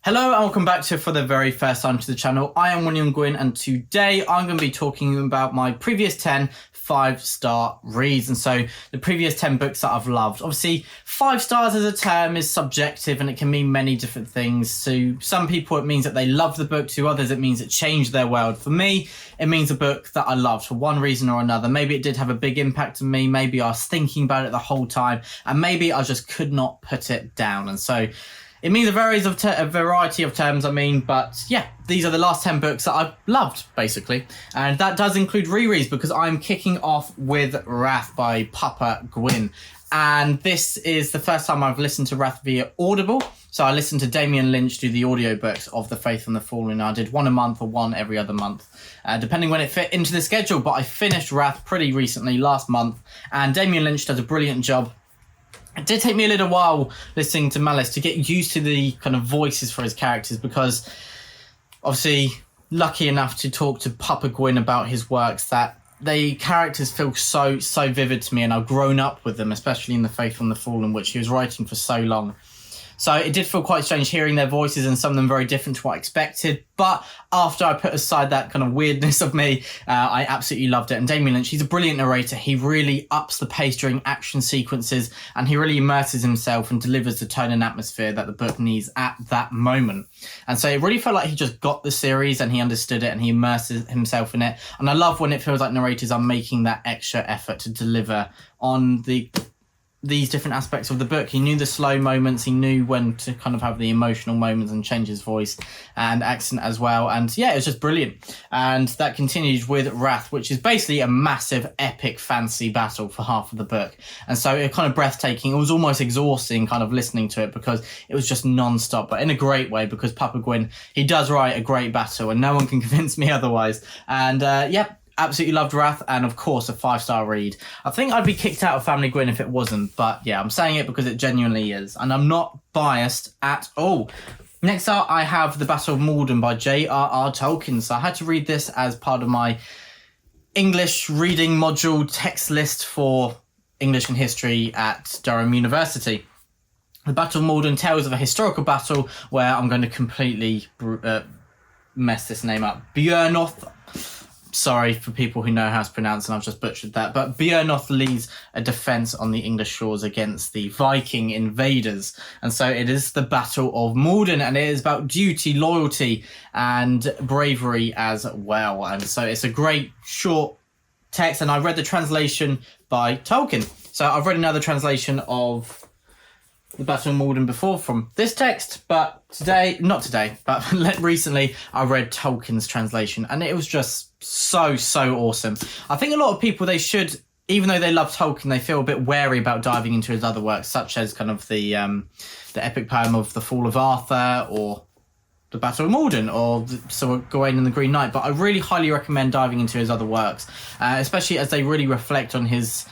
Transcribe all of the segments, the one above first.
Hello and welcome back to For the Very First Time to the channel. I am William Gwyn and today I'm going to be talking about my previous 10 5-star reads. And so the previous 10 books that I've loved. Obviously 5 stars as a term is subjective and it can mean many different things. To some people it means that they love the book, to others it means it changed their world. For me it means a book that I loved for one reason or another. Maybe it did have a big impact on me, maybe I was thinking about it the whole time, and maybe I just could not put it down. And so it means a variety of terms, but yeah, these are the last 10 books that I've loved, basically. And that does include rereads, because I'm kicking off with Wrath by Papa Gwyn. And this is the first time I've listened to Wrath via Audible. So I listened to Damien Lynch do the audiobooks of The Faith and the Fallen. I did one a month or one every other month, depending when it fit into the schedule. But I finished Wrath pretty recently, last month, and Damien Lynch does a brilliant job. It did take me a little while listening to Malice to get used to the kind of voices for his characters, because obviously lucky enough to talk to Papa Gwyn about his works, that the characters feel so vivid to me, and I've grown up with them, especially in The Faith and the Fallen, which he was writing for so long. So it did feel quite strange hearing their voices, and some of them very different to what I expected. But after I put aside that kind of weirdness of me, I absolutely loved it. And Damien Lynch, he's a brilliant narrator. He really ups the pace during action sequences, and he really immerses himself and delivers the tone and atmosphere that the book needs at that moment. And so it really felt like he just got the series and he understood it and he immerses himself in it. And I love when it feels like narrators are making that extra effort to deliver on these different aspects of the book. He knew the slow moments, he knew when to kind of have the emotional moments and change his voice and accent as well. And yeah, it was just brilliant. And that continued with Wrath, which is basically a massive epic fantasy battle for half of the book. And so it was kind of breathtaking. It was almost exhausting kind of listening to it, because it was just non-stop, but in a great way, because Papa Gwyn, he does write a great battle and no one can convince me otherwise. And yeah, absolutely loved Wrath, and of course a 5-star read. I think I'd be kicked out of Family Gwyn if it wasn't, but yeah, I'm saying it because it genuinely is, and I'm not biased at all. Next up, I have The Battle of Molden by J.R.R. Tolkien. So I had to read this as part of my English reading module text list for English and History at Durham University. The Battle of Molden tells of a historical battle where I'm going to completely mess this name up. Björnoth. Sorry for people who know how to pronounce, and I've just butchered that. But Björnoth leads a defence on the English shores against the Viking invaders. And so it is the Battle of Molden, and it is about duty, loyalty, and bravery as well. And so it's a great short text, and I read the translation by Tolkien. So I've read another translation of The Battle of Molden before from this text, but recently I read Tolkien's translation, and it was just so awesome. I think a lot of people, they should, even though they love Tolkien, they feel a bit wary about diving into his other works, such as kind of the epic poem of The Fall of Arthur, or The Battle of Molden, or Sir Gawain and the Green Knight. But I really highly recommend diving into his other works, especially as they really reflect on his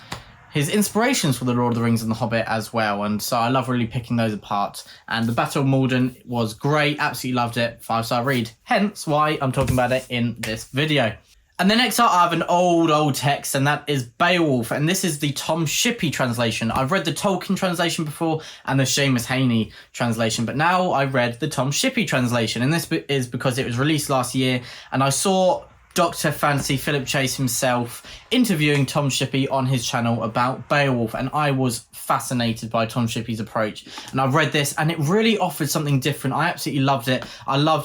inspirations for The Lord of the Rings and The Hobbit as well. And so I love really picking those apart. And The Battle of Molden was great. Absolutely loved it. 5-star read. Hence why I'm talking about it in this video. And then next up, I have an old text, and that is Baywolf. And this is the Tom Shippey translation. I've read the Tolkien translation before and the Seamus Heaney translation, but now I read the Tom Shippey translation. And this is because it was released last year, and I saw Dr. Fancy Philip Chase himself interviewing Tom Shippey on his channel about Beowulf, and I was fascinated by Tom Shippey's approach. And I've read this, and it really offered something different. I absolutely loved it.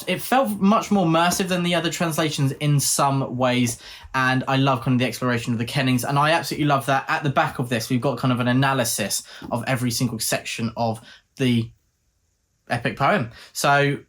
It felt much more immersive than the other translations in some ways, and I love kind of the exploration of the kennings, and I absolutely love that at the back of this we've got kind of an analysis of every single section of the epic poem. So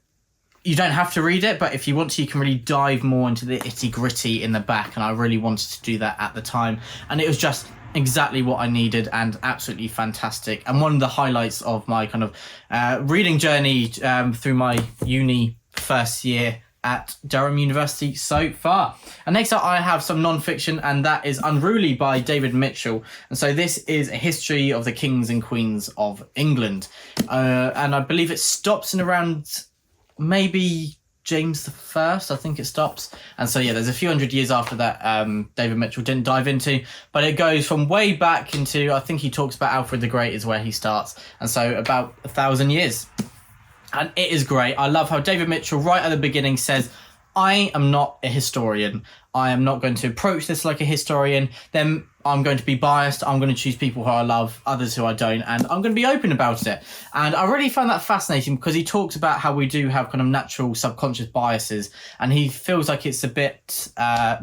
you don't have to read it, but if you want to, you can really dive more into the itty-gritty in the back, and I really wanted to do that at the time. And it was just exactly what I needed, and absolutely fantastic. And one of the highlights of my kind of reading journey through my uni first year at Durham University so far. And next up, I have some non-fiction, and that is Unruly by David Mitchell. And so this is a history of the kings and queens of England. And I believe it stops in around maybe James I, I think it stops. And so yeah, there's a few hundred years after that David Mitchell didn't dive into, but it goes from way back into, I think he talks about Alfred the Great is where he starts, and so about 1,000 years. And it is great. I love how David Mitchell, right at the beginning, says, I am not a historian. I am not going to approach this like a historian. Then I'm going to be biased. I'm going to choose people who I love, others who I don't, and I'm going to be open about it. And I really found that fascinating because he talks about how we do have kind of natural subconscious biases, and he feels like it's a bit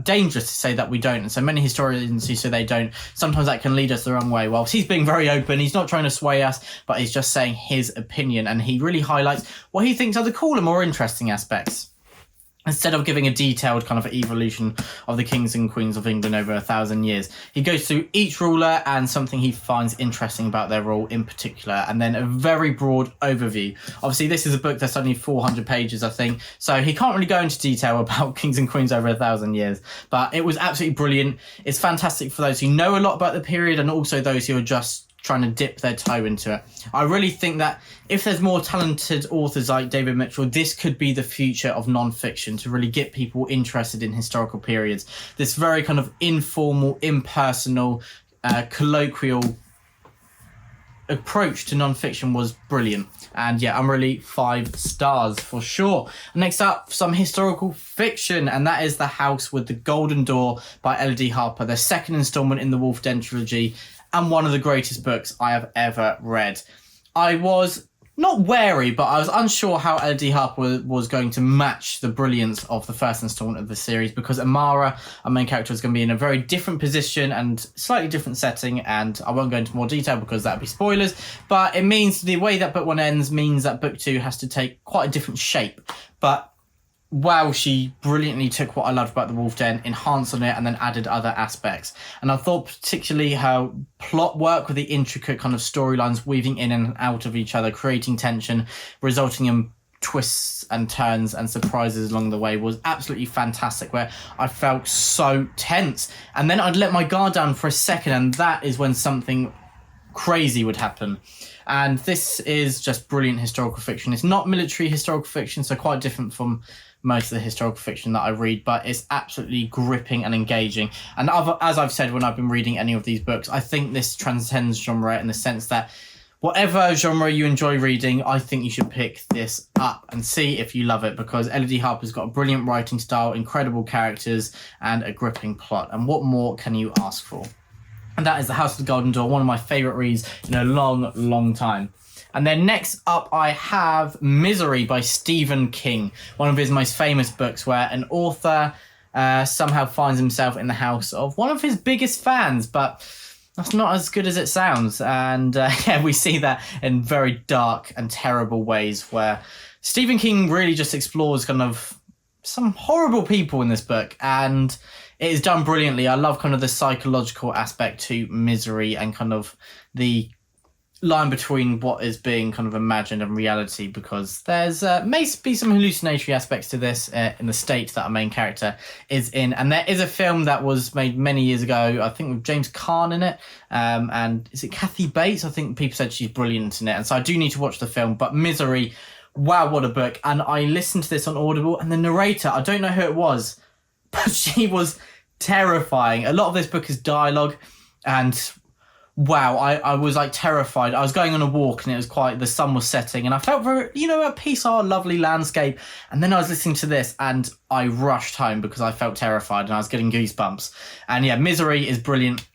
dangerous to say that we don't. And so many historians who say they don't, sometimes that can lead us the wrong way. Whilst he's being very open, he's not trying to sway us, but he's just saying his opinion, and he really highlights what he thinks are the cooler, more interesting aspects. Instead of giving a detailed kind of evolution of the kings and queens of England over 1,000 years, he goes through each ruler and something he finds interesting about their rule in particular, and then a very broad overview. Obviously, this is a book that's only 400 pages, I think, so he can't really go into detail about kings and queens over 1,000 years, but it was absolutely brilliant. It's fantastic for those who know a lot about the period and also those who are just trying to dip their toe into it. I really think that if there's more talented authors like David Mitchell, this could be the future of non-fiction to really get people interested in historical periods. This very kind of informal, impersonal, colloquial approach to non-fiction was brilliant. And yeah, I'm really 5 stars for sure. Next up, some historical fiction, and that is The House with the Golden Door by Elodie Harper, the second installment in the Wolf Den trilogy, and one of the greatest books I have ever read. I was not wary, but I was unsure how Elodie Harper was going to match the brilliance of the first installment of the series, because Amara, our main character, is going to be in a very different position and slightly different setting, and I won't go into more detail because that would be spoilers, but it means the way that book 1 ends means that book 2 has to take quite a different shape. But wow, she brilliantly took what I loved about the Wolf Den, enhanced on it, and then added other aspects. And I thought particularly how plot work with the intricate kind of storylines weaving in and out of each other, creating tension, resulting in twists and turns and surprises along the way was absolutely fantastic, where I felt so tense. And then I'd let my guard down for a second, and that is when something crazy would happen. And this is just brilliant historical fiction. It's not military historical fiction, so quite different from most of the historical fiction that I read, but it's absolutely gripping and engaging. And as I've said when I've been reading any of these books, I think this transcends genre in the sense that whatever genre you enjoy reading, I think you should pick this up and see if you love it, because Elodie Harper's got a brilliant writing style, incredible characters, and a gripping plot. And what more can you ask for? And that is The House of the Golden Door, one of my favourite reads in a long, long time. And then next up, I have Misery by Stephen King, one of his most famous books, where an author somehow finds himself in the house of one of his biggest fans, but that's not as good as it sounds. And yeah, we see that in very dark and terrible ways, where Stephen King really just explores kind of some horrible people in this book, and it is done brilliantly. I love kind of the psychological aspect to Misery and kind of the line between what is being kind of imagined and reality, because there's may be some hallucinatory aspects to this in the state that our main character is in. And there is a film that was made many years ago, I think with James Caan in it, and is it Kathy Bates? I think people said she's brilliant in it, and so I do need to watch the film. But Misery, wow, what a book. And I listened to this on Audible, and the narrator, I don't know who it was, but she was terrifying. A lot of this book is dialogue, and wow, I was like terrified. I was going on a walk and it was the sun was setting, and I felt very, at peace, lovely landscape. And then I was listening to this and I rushed home because I felt terrified and I was getting goosebumps. And yeah, Misery is brilliant.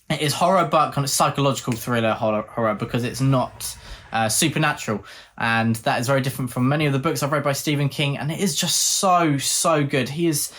It is horror, but kind of psychological thriller horror, because it's not supernatural. And that is very different from many of the books I've read by Stephen King. And it is just so, so good. He is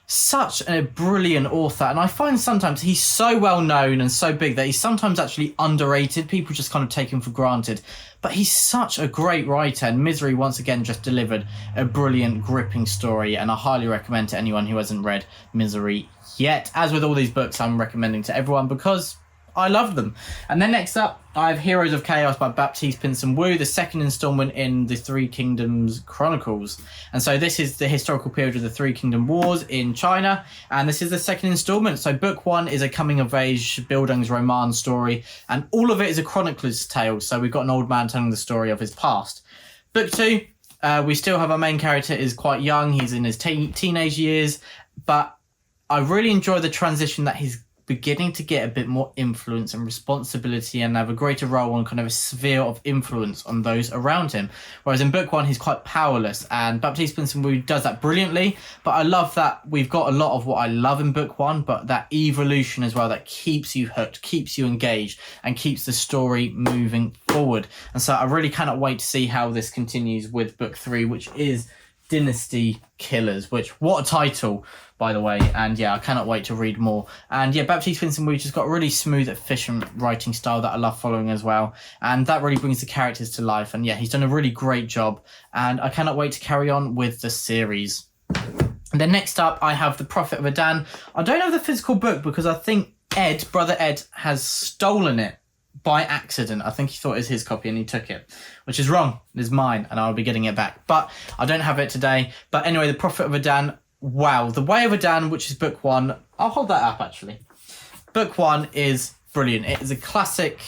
such a brilliant author, and I find sometimes he's so well known and so big that he's sometimes actually underrated. People just kind of take him for granted, but he's such a great writer, and Misery once again just delivered a brilliant, gripping story, and I highly recommend to anyone who hasn't read Misery yet. As with all these books, I'm recommending to everyone because I love them. And then next up, I have Heroes of Chaos by Baptiste Pinson Wu, the second installment in the Three Kingdoms Chronicles. And so this is the historical period of the Three Kingdom Wars in China, and this is the second installment. So book 1 is a coming-of-age Bildungsroman story, and all of it is a chronicler's tale. So we've got an old man telling the story of his past. Book 2, we still have our main character is quite young. He's in his teenage years, but I really enjoy the transition that he's beginning to get a bit more influence and responsibility and have a greater role on kind of a sphere of influence on those around him. Whereas in book one, he's quite powerless, and Baptiste Winston does that brilliantly. But I love that we've got a lot of what I love in book one, but that evolution as well that keeps you hooked, keeps you engaged, and keeps the story moving forward. And so I really cannot wait to see how this continues with book three, which is Dynasty Killers, which, what a title, by the way. And yeah, I cannot wait to read more. And yeah, Baptiste Winston just got a really smooth, efficient writing style that I love following as well. And that really brings the characters to life. And yeah, he's done a really great job. And I cannot wait to carry on with the series. And then next up, I have The Profit of Adan. I don't have the physical book because I think Brother Ed, has stolen it by accident. I think he thought it was his copy and he took it, which is wrong. It is mine and I'll be getting it back. But I don't have it today. But anyway, The Profit of Adan. Wow. The Way of Adan, which is book one. I'll hold that up, actually. Book one is brilliant. It is a classic.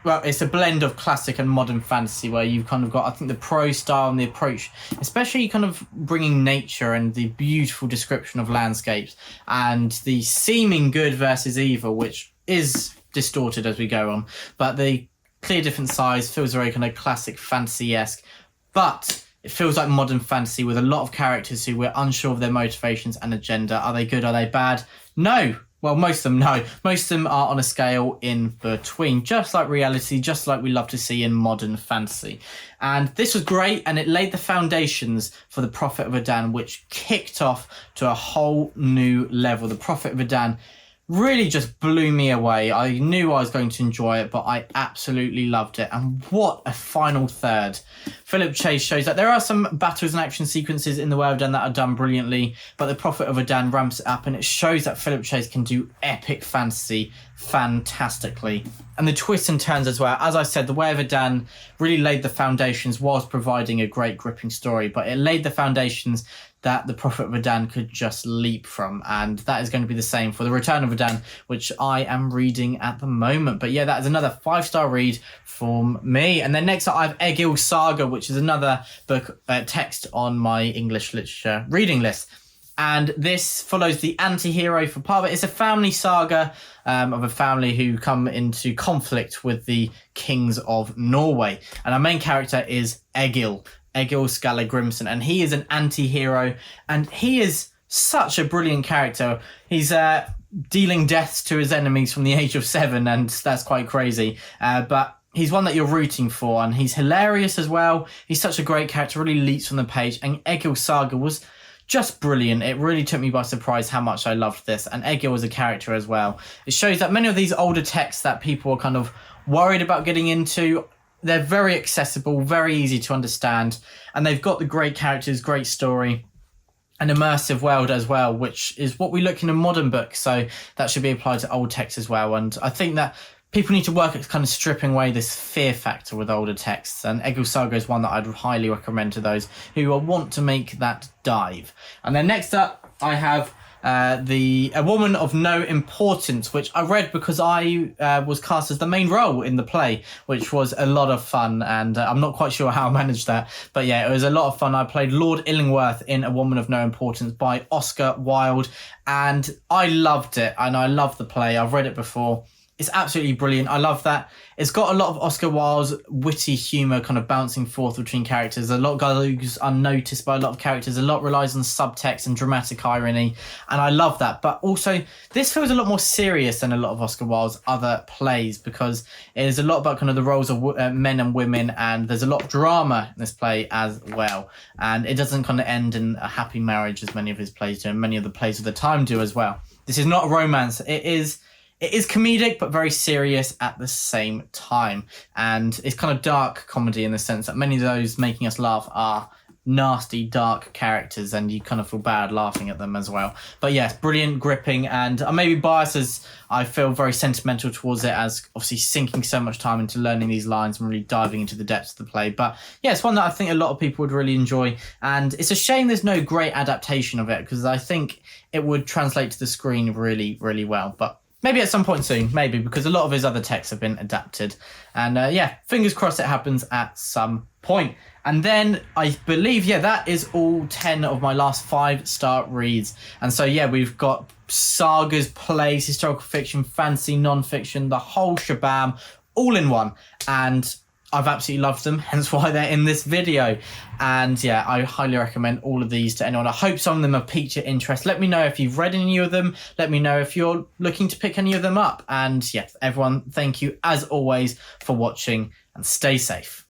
Well, it's a blend of classic and modern fantasy where you've kind of got, I think, the prose style and the approach, especially kind of bringing nature and the beautiful description of landscapes and the seeming good versus evil, which is distorted as we go on, but the clear different size feels very kind of classic fantasy-esque, but it feels like modern fantasy with a lot of characters who we're unsure of their motivations and agenda. Are they good? Are they bad? No. Well, most of them, no. Most of them are on a scale in between, just like reality, just like we love to see in modern fantasy. And this was great, and it laid the foundations for The Profit of Adan, which kicked off to a whole new level. The Profit of Adan really just blew me away. I knew I was going to enjoy it, but I absolutely loved it. And what a final third. Philip Chase shows that there are some battles and action sequences in The Way of Adan that are done brilliantly, but The Prophet of Adan ramps it up, and it shows that Philip Chase can do epic fantasy fantastically. And the twists and turns as well. As I said, The Way of Adan really laid the foundations whilst providing a great gripping story, but it laid the foundations that The Prophet of Adan could just leap from, and that is going to be the same for The Return of Adan, which I am reading at the moment. But yeah, that is another 5-star read from me. And then next up, I have Egil Saga, which is another book text on my English literature reading list. And this follows the anti-hero for part of it. It's a family saga of a family who come into conflict with the kings of Norway. And our main character is Egil Saga Grimson, and he is an anti-hero, and he is such a brilliant character. He's dealing deaths to his enemies from the age of 7, and that's quite crazy. But he's one that you're rooting for, and he's hilarious as well. He's such a great character, really leaps from the page, and Egil Saga was just brilliant. It really took me by surprise how much I loved this, and Egil was a character as well. It shows that many of these older texts that people are kind of worried about getting into, they're very accessible, very easy to understand, and they've got the great characters, great story, an immersive world as well, which is what we look in a modern book, so that should be applied to old text as well. And I think that people need to work at kind of stripping away this fear factor with older texts, and Egil Saga is one that I'd highly recommend to those who want to make that dive. And then next up, I have A Woman of No Importance, which I read because I was cast as the main role in the play, which was a lot of fun, and I'm not quite sure how I managed that, but yeah, it was a lot of fun. I played Lord Illingworth in A Woman of No Importance by Oscar Wilde, and I loved it, and I love the play. I've read it before. It's absolutely brilliant. I love that. It's got a lot of Oscar Wilde's witty humour kind of bouncing forth between characters. A lot goes unnoticed by a lot of characters. A lot relies on subtext and dramatic irony. And I love that. But also, this feels a lot more serious than a lot of Oscar Wilde's other plays, because it is a lot about kind of the roles of men and women. And there's a lot of drama in this play as well. And it doesn't kind of end in a happy marriage as many of his plays do, and many of the plays of the time do as well. This is not a romance. It is comedic, but very serious at the same time. And it's kind of dark comedy in the sense that many of those making us laugh are nasty, dark characters, and you kind of feel bad laughing at them as well. But yes, brilliant, gripping, and I may be biased as I feel very sentimental towards it, as obviously sinking so much time into learning these lines and really diving into the depths of the play. But yeah, it's one that I think a lot of people would really enjoy, and it's a shame there's no great adaptation of it, because I think it would translate to the screen really, really well. But Maybe at some point soon, maybe, because a lot of his other texts have been adapted. And yeah, fingers crossed it happens at some point. And then I believe, yeah, that is all 10 of my last 5-star reads. And so, yeah, we've got sagas, plays, historical fiction, fantasy, non-fiction, the whole shabam, all in one. And I've absolutely loved them, hence why they're in this video. And yeah, I highly recommend all of these to anyone. I hope some of them have piqued your interest. Let me know if you've read any of them. Let me know if you're looking to pick any of them up. And yeah, everyone, thank you as always for watching, and stay safe.